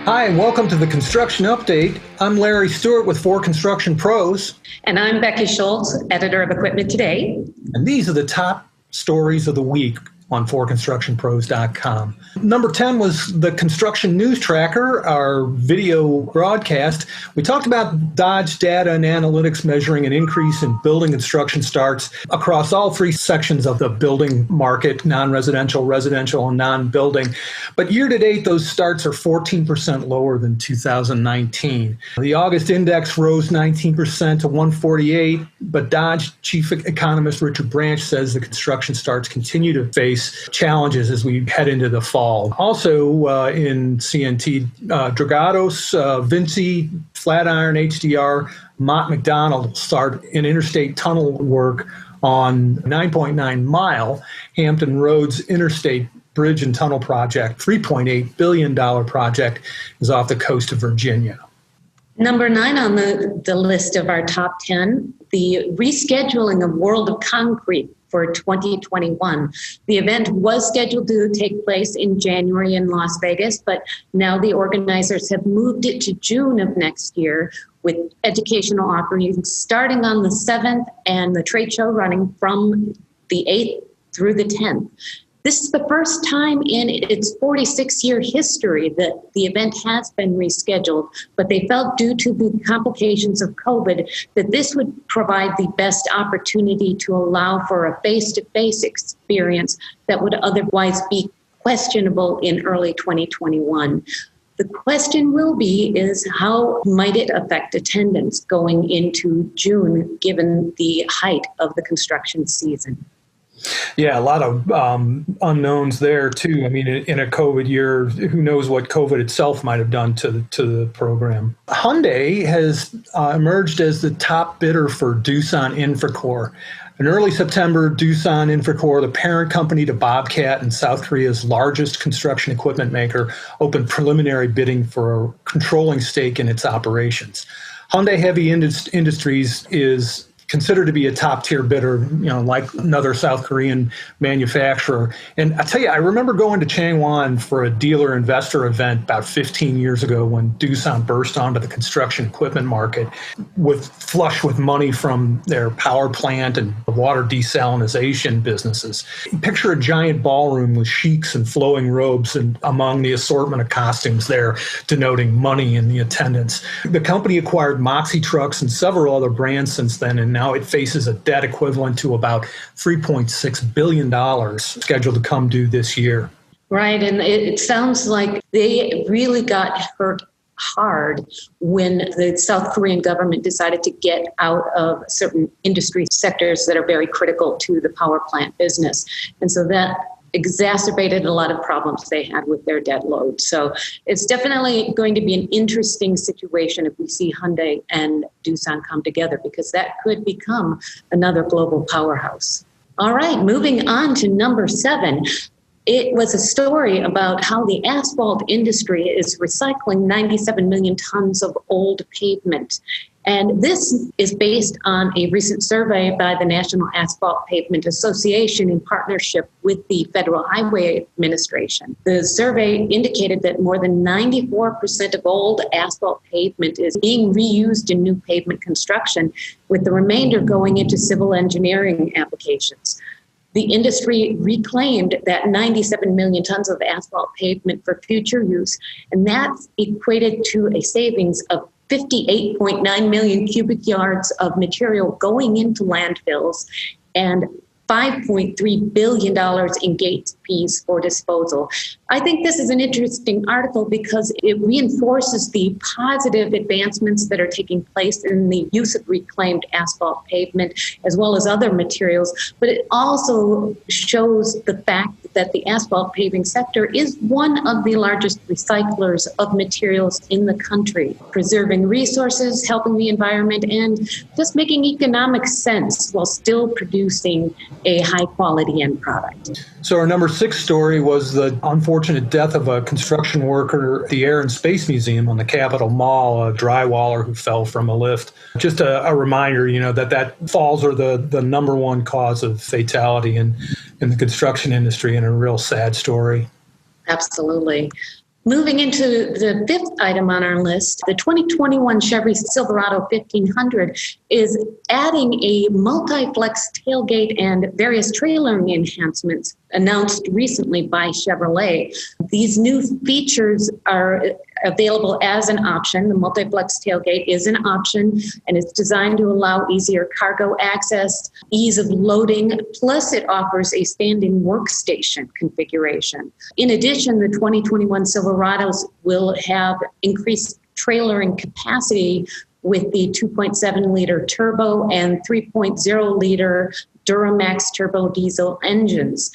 Hi, and welcome to the Construction Update. I'm Larry Stewart with 4 Construction Pros. And I'm Becky Schultz, editor of Equipment Today. And these are the top stories of the week on 4constructionpros.com. Number 10 was the Construction News Tracker, our video broadcast. We talked about Dodge data and analytics measuring an increase in building construction starts across all 3 sections of the building market, non-residential, residential, and non-building. But year-to-date, those starts are 14% lower than 2019. The August index rose 19% to 148, but Dodge chief economist Richard Branch says the construction starts continue to face challenges as we head into the fall. Also in CNT, Dragados, Vinci, Flatiron, HDR, Mott MacDonald start in interstate tunnel work on 9.9 mile Hampton Roads Interstate Bridge and Tunnel Project. $3.8 billion project is off the coast of Virginia. Number 9 on the list of our top 10, the rescheduling of World of Concrete for 2021. The event was scheduled to take place in January in Las Vegas, but now the organizers have moved it to June of next year with educational offerings starting on the 7th and the trade show running from the 8th through the 10th. This is the first time in its 46-year history that the event has been rescheduled, but they felt due to the complications of COVID that this would provide the best opportunity to allow for a face-to-face experience that would otherwise be questionable in early 2021. The question will be is how might it affect attendance going into June given the height of the construction season? Yeah, a lot of unknowns there, too. I mean, in a COVID year, who knows what COVID itself might have done to the program. Hyundai has emerged as the top bidder for Doosan Infracore. In early September, Doosan Infracore, the parent company to Bobcat and South Korea's largest construction equipment maker, opened preliminary bidding for a controlling stake in its operations. Hyundai Heavy Industries is considered to be a top-tier bidder, like another South Korean manufacturer. And I tell you, I remember going to Changwon for a dealer investor event about 15 years ago when Doosan burst onto the construction equipment market flush with money from their power plant and water desalination businesses. Picture a giant ballroom with sheiks and flowing robes and among the assortment of costumes there, denoting money in the attendance. The company acquired Moxie trucks and several other brands since then, and now it faces a debt equivalent to about $3.6 billion scheduled to come due this year. Right, and it sounds like they really got hurt hard when the South Korean government decided to get out of certain industry sectors that are very critical to the power plant business. And so that exacerbated a lot of problems they had with their debt load. So it's definitely going to be an interesting situation if we see Hyundai and Doosan come together, because that could become another global powerhouse. All right, moving on to number 7. It was a story about how the asphalt industry is recycling 97 million tons of old pavement. And this is based on a recent survey by the National Asphalt Pavement Association in partnership with the Federal Highway Administration. The survey indicated that more than 94% of old asphalt pavement is being reused in new pavement construction, with the remainder going into civil engineering applications. The industry reclaimed that 97 million tons of asphalt pavement for future use, and that's equated to a savings of 58.9 million cubic yards of material going into landfills and $5.3 billion in gate fees for disposal. I think this is an interesting article because it reinforces the positive advancements that are taking place in the use of reclaimed asphalt pavement as well as other materials, but it also shows the fact that the asphalt paving sector is one of the largest recyclers of materials in the country, preserving resources, helping the environment, and just making economic sense while still producing a high-quality end product. So our number 6 story was the unfortunate death of a construction worker at the Air and Space Museum on the Capitol Mall, a drywaller who fell from a lift. Just a reminder, that falls are the number 1 cause of fatality in the construction industry, and a real sad story. Absolutely. Moving into the fifth item on our list, the 2021 Chevy Silverado 1500 is adding a multi-flex tailgate and various trailering enhancements announced recently by Chevrolet. These new features are available as an option. The multi-flex tailgate is an option, and it's designed to allow easier cargo access, ease of loading, plus it offers a standing workstation configuration. In addition, the 2021 Silverados will have increased trailering capacity with the 2.7-liter turbo and 3.0-liter Duramax turbo diesel engines.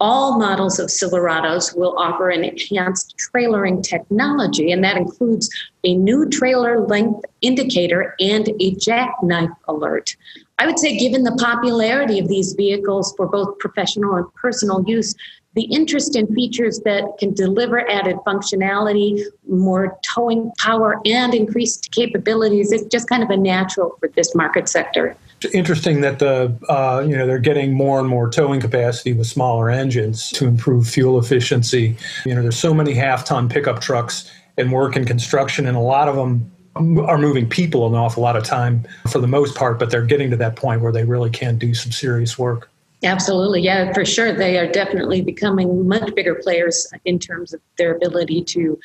All models of Silverados will offer an enhanced trailering technology, and that includes a new trailer length indicator and a jackknife alert. I would say, given the popularity of these vehicles for both professional and personal use, the interest in features that can deliver added functionality, more towing power, and increased capabilities is just kind of a natural for this market sector. Interesting that they're getting more and more towing capacity with smaller engines to improve fuel efficiency. There's so many half-ton pickup trucks and work in construction, and a lot of them are moving people an awful lot of time for the most part, but they're getting to that point where they really can do some serious work. Absolutely. Yeah, for sure. They are definitely becoming much bigger players in terms of their ability to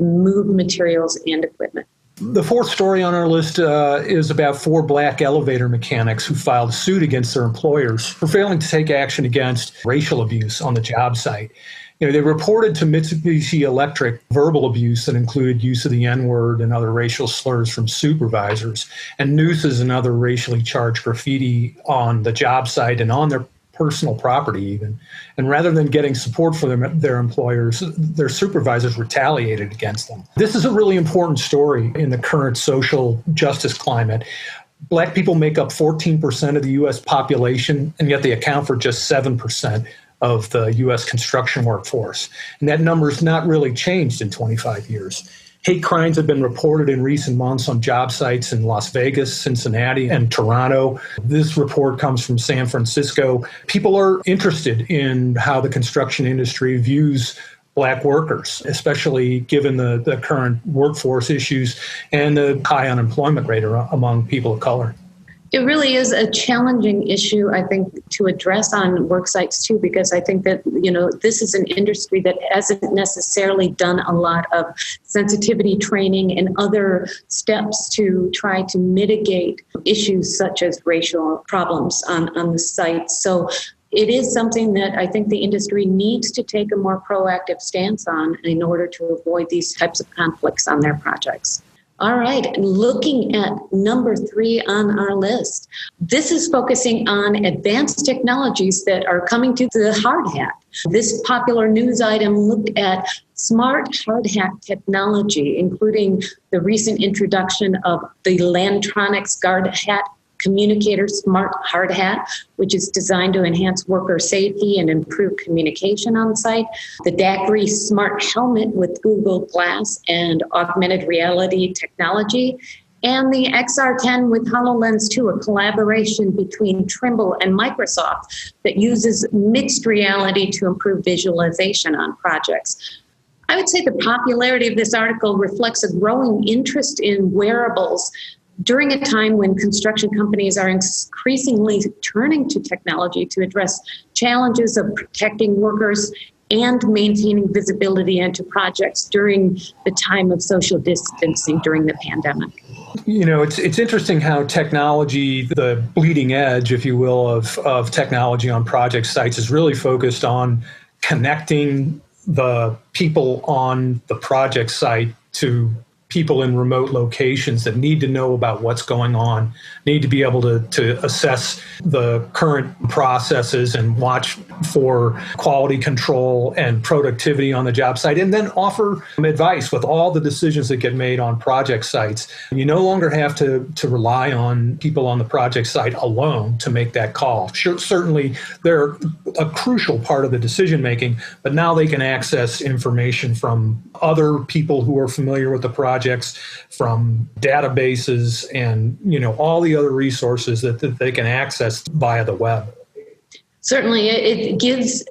move materials and equipment. The fourth story on our list is about 4 black elevator mechanics who filed suit against their employers for failing to take action against racial abuse on the job site. They reported to Mitsubishi Electric verbal abuse that included use of the N-word and other racial slurs from supervisors, and nooses and other racially charged graffiti on the job site and on their personal property even. And rather than getting support for their employers, their supervisors retaliated against them. This is a really important story in the current social justice climate. Black people make up 14% of the U.S. population, and yet they account for just 7% of the U.S. construction workforce. And that number's not really changed in 25 years. Hate crimes have been reported in recent months on job sites in Las Vegas, Cincinnati, and Toronto. This report comes from San Francisco. People are interested in how the construction industry views black workers, especially given the current workforce issues and the high unemployment rate among people of color. It really is a challenging issue, I think, to address on work sites too, because I think that, this is an industry that hasn't necessarily done a lot of sensitivity training and other steps to try to mitigate issues such as racial problems on the site. So it is something that I think the industry needs to take a more proactive stance on in order to avoid these types of conflicts on their projects. All right, looking at number 3 on our list. This is focusing on advanced technologies that are coming to the hard hat. This popular news item looked at smart hard hat technology, including the recent introduction of the Lantronix Guard Hat Communicator Smart Hard Hat, which is designed to enhance worker safety and improve communication on site. The Daiquiri Smart Helmet with Google Glass and augmented reality technology. And the XR10 with HoloLens 2, a collaboration between Trimble and Microsoft that uses mixed reality to improve visualization on projects. I would say the popularity of this article reflects a growing interest in wearables during a time when construction companies are increasingly turning to technology to address challenges of protecting workers and maintaining visibility into projects during the time of social distancing during the pandemic. It's interesting how technology, the bleeding edge, if you will, of technology on project sites is really focused on connecting the people on the project site to people in remote locations that need to know about what's going on, need to be able to assess the current processes and watch for quality control and productivity on the job site, and then offer advice with all the decisions that get made on project sites. You no longer have to rely on people on the project site alone to make that call. Sure, certainly, they're a crucial part of the decision making, but now they can access information from other people who are familiar with the projects, from databases and all the other resources that they can access via the web. Certainly, it gives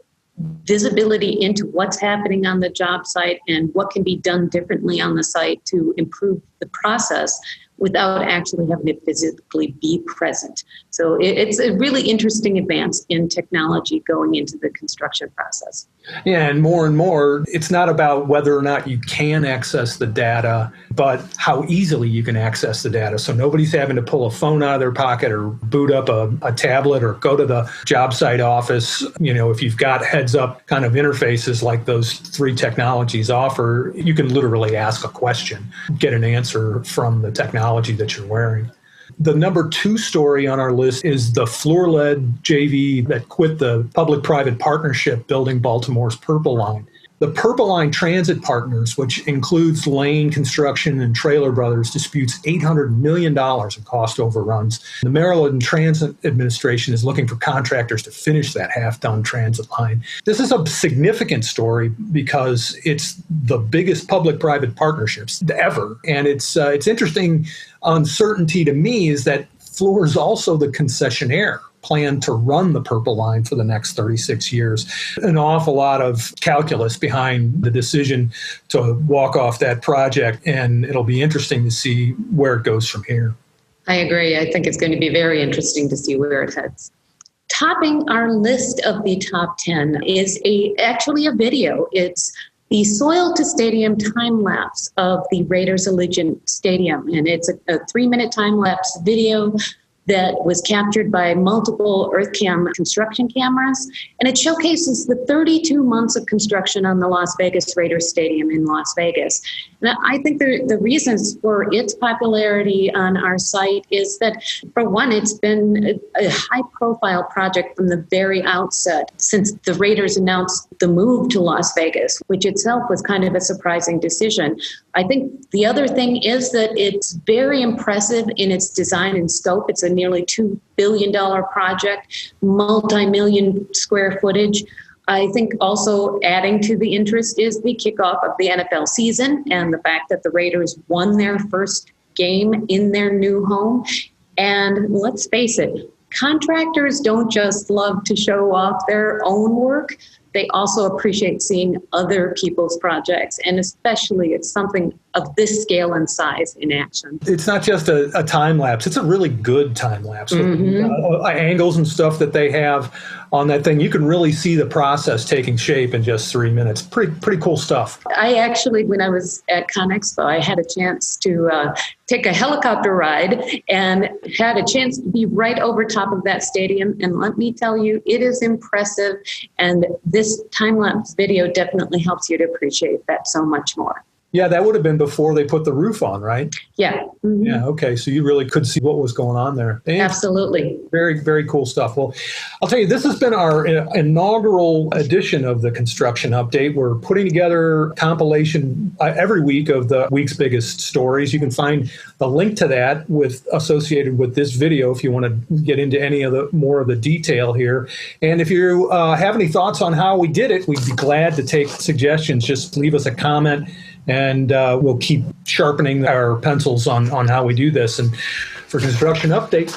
visibility into what's happening on the job site and what can be done differently on the site to improve the process without actually having to physically be present. So it's a really interesting advance in technology going into the construction process. Yeah, and more, it's not about whether or not you can access the data, but how easily you can access the data. So nobody's having to pull a phone out of their pocket or boot up a tablet or go to the job site office. You know, if you've got heads-up kind of interfaces like those three technologies offer, you can literally ask a question, get an answer from the technology that you're wearing. The number 2 story on our list is the Fluor-led JV that quit the public-private partnership building Baltimore's Purple Line. The Purple Line Transit Partners, which includes Lane Construction and Trailor Brothers, disputes $800 million in cost overruns. The Maryland Transit Administration is looking for contractors to finish that half-done transit line. This is a significant story because it's the biggest public-private partnerships ever. And it's interesting uncertainty to me is that Fluor is also the concessionaire plan to run the Purple Line for the next 36 years. An awful lot of calculus behind the decision to walk off that project, and it'll be interesting to see where it goes from here. I agree. I think it's going to be very interesting to see where it heads. Topping our list of the top 10 is actually a video. It's the Soil to Stadium time-lapse of the Raiders Allegiant Stadium. And it's a 3-minute time-lapse video that was captured by multiple EarthCam construction cameras. And it showcases the 32 months of construction on the Las Vegas Raiders Stadium in Las Vegas. And I think the reasons for its popularity on our site is that, for one, it's been a high-profile project from the very outset since the Raiders announced the move to Las Vegas, which itself was kind of a surprising decision. I think the other thing is that it's very impressive in its design and scope. It's a nearly $2 billion project, multi-million square footage. I think also adding to the interest is the kickoff of the NFL season and the fact that the Raiders won their first game in their new home. And let's face it, contractors don't just love to show off their own work. They also appreciate seeing other people's projects, and especially it's something of this scale and size in action. It's not just a time lapse, it's a really good time lapse. With angles and stuff that they have on that thing. You can really see the process taking shape in just 3 minutes. Pretty cool stuff. I actually, when I was at ConExpo, I had a chance to take a helicopter ride and had a chance to be right over top of that stadium. And let me tell you, it is impressive. And this time-lapse video definitely helps you to appreciate that so much more. Yeah, that would have been before they put the roof on, right? Yeah. Yeah, okay. So you really could see what was going on there. And absolutely. Very, very cool stuff. Well, I'll tell you, this has been our inaugural edition of the Construction Update. We're putting together a compilation every week of the week's biggest stories. You can find the link to that associated with this video if you want to get into any of the more of the detail here. And if you have any thoughts on how we did it, we'd be glad to take suggestions. Just leave us a comment. And we'll keep sharpening our pencils on how we do this. And for Construction Update,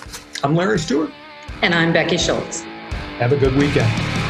I'm Larry Stewart. And I'm Becky Schultz. Have a good weekend.